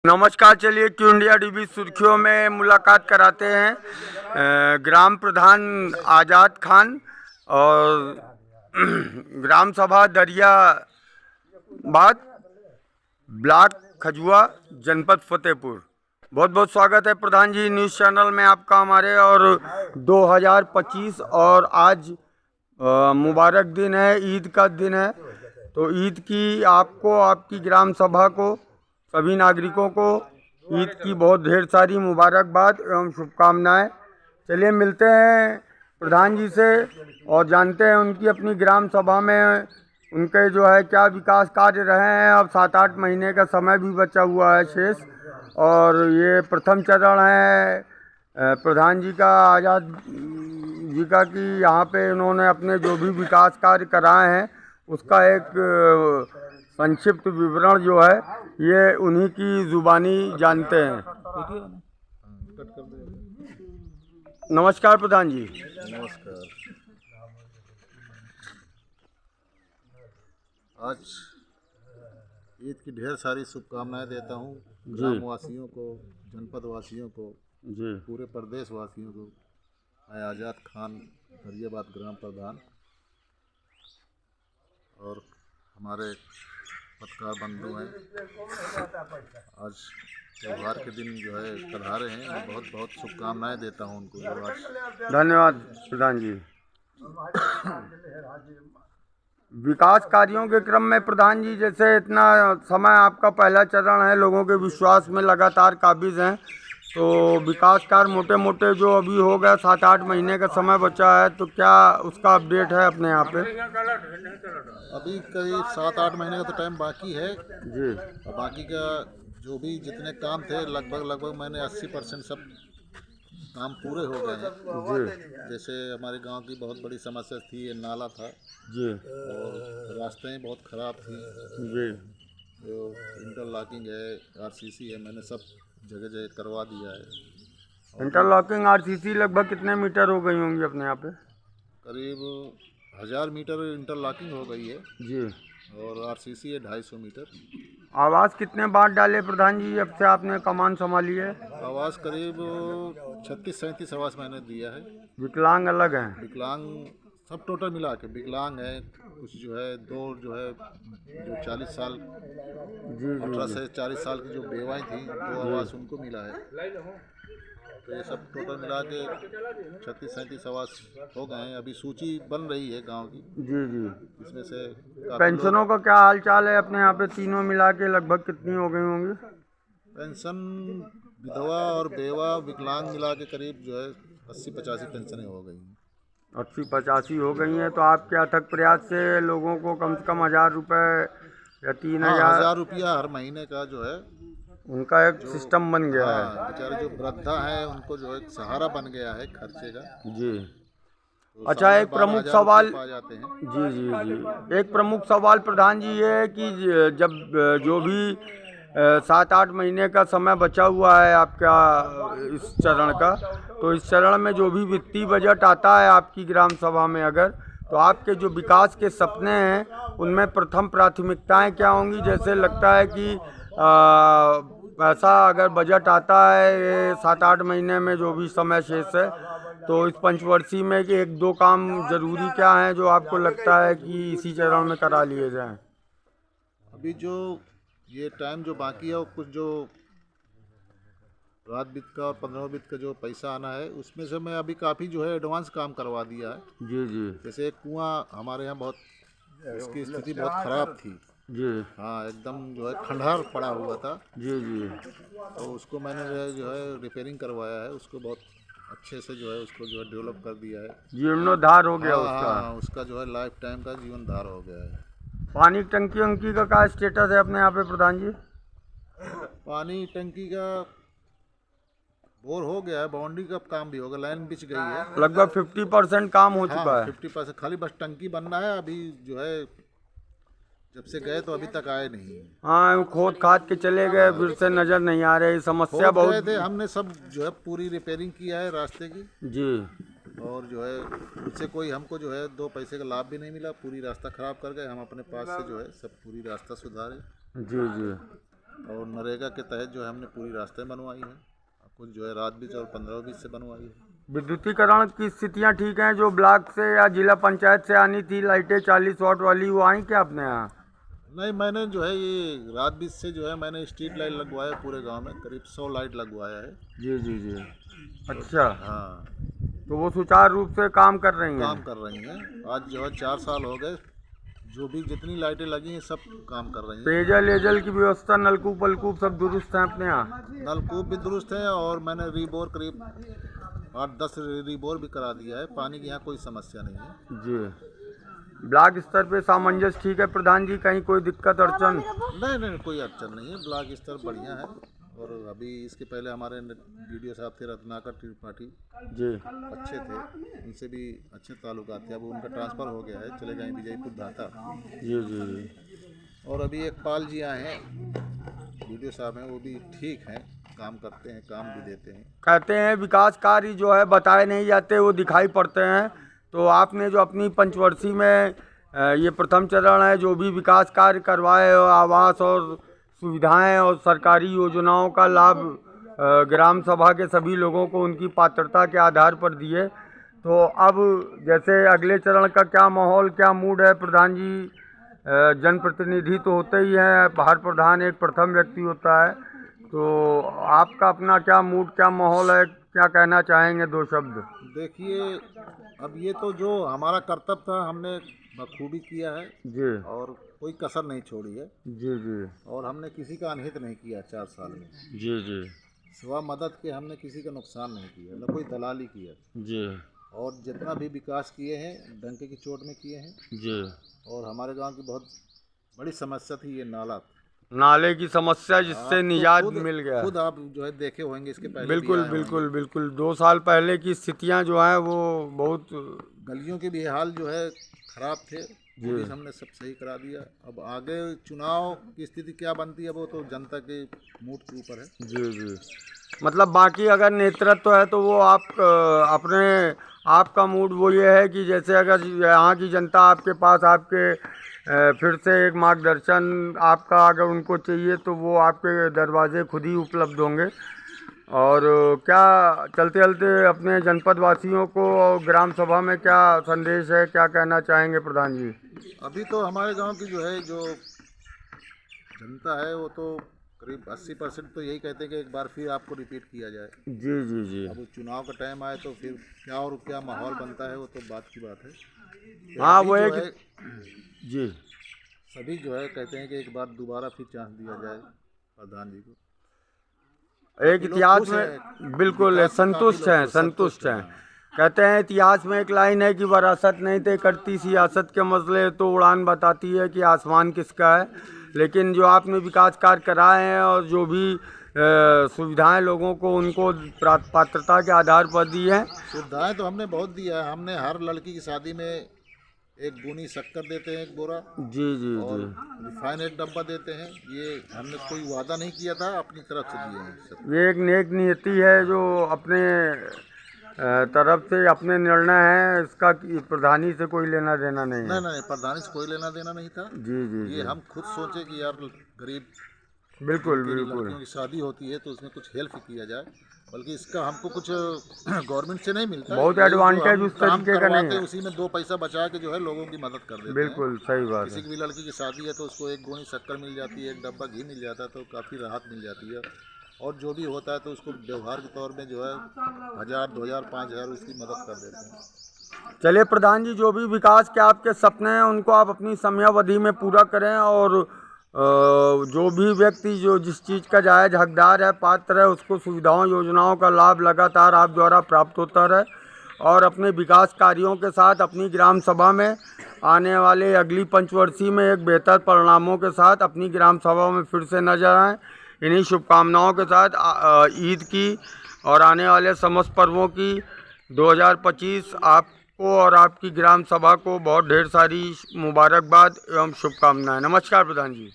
नमस्कार। चलिए Q India dB सुर्खियों में मुलाकात कराते हैं ग्राम प्रधान आज़ाद खान और ग्राम सभा दरियाबाद, ब्लॉक खजुआ, जनपद फतेहपुर। बहुत बहुत स्वागत है प्रधान जी न्यूज़ चैनल में आपका हमारे। और 2025 और आज मुबारक दिन है, ईद का दिन है। तो ईद की आपको, आपकी ग्राम सभा को, सभी नागरिकों को ईद की बहुत ढेर सारी मुबारकबाद एवं शुभकामनाएं। चलिए मिलते हैं प्रधान जी से और जानते हैं उनकी अपनी ग्राम सभा में उनके जो है क्या विकास कार्य रहे हैं। अब 7-8 महीने का समय भी बचा हुआ है शेष, और ये प्रथम चरण है प्रधान जी का, आज़ाद जी का, कि यहाँ पे उन्होंने अपने जो भी विकास कार्य कराए हैं उसका एक संक्षिप्त विवरण जो है ये उन्हीं की जुबानी जानते हैं। नमस्कार प्रधान जी। नमस्कार। आज ईद की ढेर सारी शुभकामनाएं देता हूँ ग्रामवासियों को, जनपद वासियों को जी, पूरे प्रदेश वासियों को। मैं आज़ाद खान, दरियाबाद ग्राम प्रधान, और हमारे पत्रकार बंधु हैं, आज त्यौहार के दिन जो है पधारे हैं। मैं बहुत बहुत शुभकामनाएं देता हूं उनको। धन्यवाद प्रधान जी। विकास कार्यों के क्रम में प्रधान जी, जैसे इतना समय आपका पहला चरण है, लोगों के विश्वास में लगातार काबिज हैं, तो विकास कार्य मोटे मोटे जो अभी हो गया, 7-8 महीने का समय बचा है, तो क्या उसका अपडेट है अपने यहाँ पे? अभी करीब 7-8 महीने का तो टाइम बाकी है जी। और बाकी का जो भी जितने काम थे लगभग मैंने 80% सब काम पूरे हो गए हैं। जी जैसे हमारे गांव की बहुत बड़ी समस्या थी, ये नाला था जी और रास्तें बहुत ख़राब थी। जी। जो इंटरलॉकिंग है, आरसीसी है, मैंने सब जगह जगह करवा दिया है। इंटरलॉकिंग आरसीसी लगभग कितने मीटर हो गई होंगी अपने यहाँ पे? करीब 1000 मीटर इंटरलॉकिंग हो गई है जी। और आरसीसी है 250 मीटर। आवास कितने बांट डाले प्रधान जी अब से आपने कमान संभाली है? आवास करीब 36-37 आवास मैंने दिया है। विकलांग अलग हैं? विकलांग सब टोटल मिला के विकलांग है कुछ, जो है दो, जो है जो 40 साल, जी 18 जी से 40 साल की जो बेवाएँ थी, 2 आवास उनको मिला है। तो ये सब टोटल मिला के 36-37 आवास हो गए हैं। अभी सूची बन रही है गांव की, जी जी। इसमें से काफ़ी पेंशनों का क्या हाल चाल है अपने यहाँ पे? तीनों मिला के लगभग कितनी हो गई होंगी? पेंशन विधवा और बेवा विकलांग मिला के करीब जो है 80-85 पेंशनें हो गई हैं। 80-85 हो गई हैं। तो आपके अथक प्रयास से लोगों को कम से कम 1000 रुपये या 3000, 1000 रुपया हर महीने का जो है उनका एक सिस्टम बन गया है। बेचारे जो वृद्धा है उनको जो है सहारा बन गया है खर्चे का। जी। तो अच्छा, एक प्रमुख सवाल, पा जाते हैं। जी जी जी, एक प्रमुख सवाल प्रधान जी ये है कि जब जो भी 7-8 महीने का समय बचा हुआ है आपका इस चरण का, तो इस चरण में जो भी वित्तीय बजट आता है आपकी ग्राम सभा में, अगर तो आपके जो विकास के सपने हैं उनमें प्रथम प्राथमिकताएं क्या होंगी? जैसे लगता है कि पैसा अगर बजट आता है 7-8 महीने में, जो भी समय शेष है, तो इस पंचवर्षीय में कि 1-2 काम जरूरी क्या हैं जो आपको लगता है कि इसी चरण में करा लिए जाएं? अभी जो ये टाइम जो बाकी है, वो कुछ जो रात बीत का और 15 बीत का जो पैसा आना है, उसमें से मैं अभी काफ़ी जो है एडवांस काम करवा दिया है। जी जी। जैसे एक कुआं हमारे यहाँ बहुत, उसकी स्थिति बहुत ख़राब थी। जी। हाँ, एकदम जो है खंडहर पड़ा हुआ था। जी जी। तो उसको मैंने जो है रिपेयरिंग करवाया है, उसको बहुत अच्छे से जो है उसको जो है डेवलप कर दिया है। जीर्णोद्धार हो गया हाँ उसका? हाँ, उसका जो है लाइफ टाइम का जीवनधार हो गया है। पानी टंकी वंकी का क्या स्टेटस है अपने यहाँ पे प्रधान जी? पानी टंकी का बोर हो गया है, बाउंड्री का काम भी हो गया, लाइन बिछ गई है। लगभग 50% काम हो चुका हाँ, है। 50%, खाली बस टंकी बनना है। अभी जो है जब से गए तो अभी तक आए नहीं। हाँ, खोद खाद के चले गए, फिर से नजर नहीं आ रही, समस्या खोद गए बहुत। थे, हमने सब जो है पूरी रिपेयरिंग किया है रास्ते की, जी। और जो है उससे कोई हमको जो है 2 पैसे का लाभ भी नहीं मिला। पूरी रास्ता ख़राब कर गए, हम अपने पास से जो है सब पूरी रास्ता सुधारे। जी जी। और नरेगा के तहत जो है हमने पूरी रास्ते बनवाई है, कुछ जो है रात बीच और 15-20 से बनवाई है। विद्युतीकरण की स्थितियाँ ठीक हैं? जो ब्लॉक से या जिला पंचायत से आनी थी लाइटें 40 वाट वाली, वो आई क्या अपने यहाँ? नहीं, मैंने जो है ये रात बीच से जो है मैंने स्ट्रीट लाइट लगवाया पूरे गांव में, करीब 100 लाइट लगवाया है। जी जी जी। अच्छा, हाँ, तो वो सुचारू रूप से काम कर रही हैं? काम कर रही हैं। आज जो है 4 साल हो गए, जो भी जितनी लाइटें लगी हैं सब काम कर रही हैं। पेयजल एजल की व्यवस्था, नलकूप वलकूप सब दुरुस्त हैं अपने यहाँ? नलकूप भी दुरुस्त है और मैंने रीबोर करीब 8-10 रीबोर भी करा दिया है। पानी की यहाँ कोई समस्या नहीं है जी। ब्लॉक स्तर पे सामंजस्य ठीक है प्रधान जी? कहीं कोई दिक्कत अड़चन? नहीं नहीं, कोई अड़चन नहीं है। ब्लॉक स्तर बढ़िया है। और अभी इसके पहले हमारे वीडियो साहब थे रत्नाकर त्रिपाठी जी, अच्छे थे, उनसे भी अच्छे ताल्लुकात थे। अब उनका ट्रांसफ़र हो गया है, चले गए विजयपुर धाता। जी जी जी। और अभी एक पाल जी आए हैं, वीडियो साहब हैं, वो भी ठीक हैं, काम करते हैं, काम भी देते हैं। कहते हैं विकास कार्य जो है बताए नहीं जाते, वो दिखाई पड़ते हैं। तो आपने जो अपनी पंचवर्षीय में ये प्रथम चरण है, जो भी विकास कार्य करवाए, आवास और सुविधाएं और सरकारी योजनाओं का लाभ ग्राम सभा के सभी लोगों को उनकी पात्रता के आधार पर दिए। तो अब जैसे अगले चरण का क्या माहौल, क्या मूड है प्रधान जी? जनप्रतिनिधि तो होते ही हैं, हर प्रधान एक प्रथम व्यक्ति होता है, तो आपका अपना क्या मूड, क्या माहौल है, क्या कहना चाहेंगे 2 शब्द? देखिए, अब ये तो जो हमारा कर्तव्य था हमने बखूबी किया है जी और कोई कसर नहीं छोड़ी है। जी जी और हमने किसी का अनहित नहीं किया 4 साल में। जी जी सिवा मदद के हमने किसी का नुकसान नहीं किया, न कोई दलाली किया। जी और जितना भी विकास किए हैं डंके की चोट में किए हैं। जी। और हमारे गांव की बहुत बड़ी समस्या थी ये नाले की समस्या, जिससे आप तो निजात खुद मिल गया। खुद आप जो है देखे होंगे, इसके पहले भी बिल्कुल आए बिल्कुल होंगे। बिल्कुल। 2 साल पहले की स्थितियां जो हैं वो बहुत। गलियों के भी हाल जो है खराब थे, वो भी हमने सब सही करा दिया। अब आगे चुनाव की स्थिति क्या बनती है वो तो जनता के मूड के ऊपर है। जी जी। मतलब बाकी अगर नेतृत्व है तो वो आप अपने आपका मूड वो ये है कि जैसे अगर यहाँ की जनता आपके पास आपके फिर से एक मार्गदर्शन आपका अगर उनको चाहिए तो वो आपके दरवाजे खुद ही उपलब्ध होंगे। और क्या चलते चलते अपने जनपद वासियों को और ग्राम सभा में क्या संदेश है, क्या कहना चाहेंगे प्रधान जी? अभी तो हमारे गांव की जो है जो जनता है वो तो करीब 80% तो यही कहते हैं कि एक बार फिर आपको रिपीट किया जाए। जी जी जी। अब चुनाव का टाइम आए तो फिर क्या और क्या माहौल बनता है वो तो बात की बात है। तो हाँ, अभी वो जो एक है जी। सभी जो है कहते हैं कि एक बार दोबारा फिर चांस दिया जाए प्रधान जी को। एक इतिहास में बिल्कुल संतुष्ट हैं, संतुष्ट हैं। कहते हैं इतिहास में एक लाइन है कि वरासत नहीं तय करती सियासत के मसले, तो उड़ान बताती है कि आसमान किसका है। लेकिन जो आपने विकास कार्य कराए हैं और जो भी सुविधाएं लोगों को उनको पात्रता के आधार पर दी हैं। सुविधाएं तो हमने बहुत दिया है। हमने हर लड़की की शादी में एक बुनी शक्कर देते हैं, एक बोरा। जी जी और जी। रिफाइन एक डब्बा देते हैं। ये हमने कोई वादा नहीं किया था, अपनी तरफ से दिए हैं सब। ये एक नेक नीति है जो अपने तरफ से अपने निर्णय है, इसका प्रधानी से कोई लेना देना नहीं है। नहीं नहीं, प्रधानी से कोई लेना देना नहीं था। जी जी ये जी। हम खुद सोचे कि यार गरीब बिल्कुल की बिल्कुल। लड़कियों की शादी होती है तो उसमें कुछ हेल्प किया जाए, बल्कि इसका हमको कुछ गवर्नमेंट से नहीं मिलता। बहुत ये जो एडवांटेज हम उस काम तरीके का नहीं करवाते है। हैं, उसी में 2 पैसा बचा के जो है लोगों की मदद कर देते हैं। बिल्कुल सही बात किसी है। की भी लड़की की शादी है तो उसको एक गोनी शक्कर मिल जाती है, एक डब्बा घी मिल जाता है, तो काफ़ी राहत मिल जाती है। और जो भी होता है तो उसको व्यवहार के तौर में जो है 1000, 2000, 5000 उसकी मदद कर देते हैं। चलिए प्रधान जी, जो भी विकास के आपके सपने हैं उनको आप अपनी समयावधि में पूरा करें। और जो भी व्यक्ति जो जिस चीज़ का जायज़ हकदार है, पात्र है, उसको सुविधाओं योजनाओं का लाभ लगातार आप द्वारा प्राप्त होता रहे। और अपने विकास कार्यों के साथ अपनी ग्राम सभा में आने वाले अगली पंचवर्षीय में एक बेहतर परिणामों के साथ अपनी ग्राम सभा में फिर से नजर आएँ। इन्हीं शुभकामनाओं के साथ ईद की और आने वाले समस्त पर्वों की 2025 आपको और आपकी ग्राम सभा को बहुत ढेर सारी मुबारकबाद एवं शुभकामनाएं। नमस्कार प्रधान जी।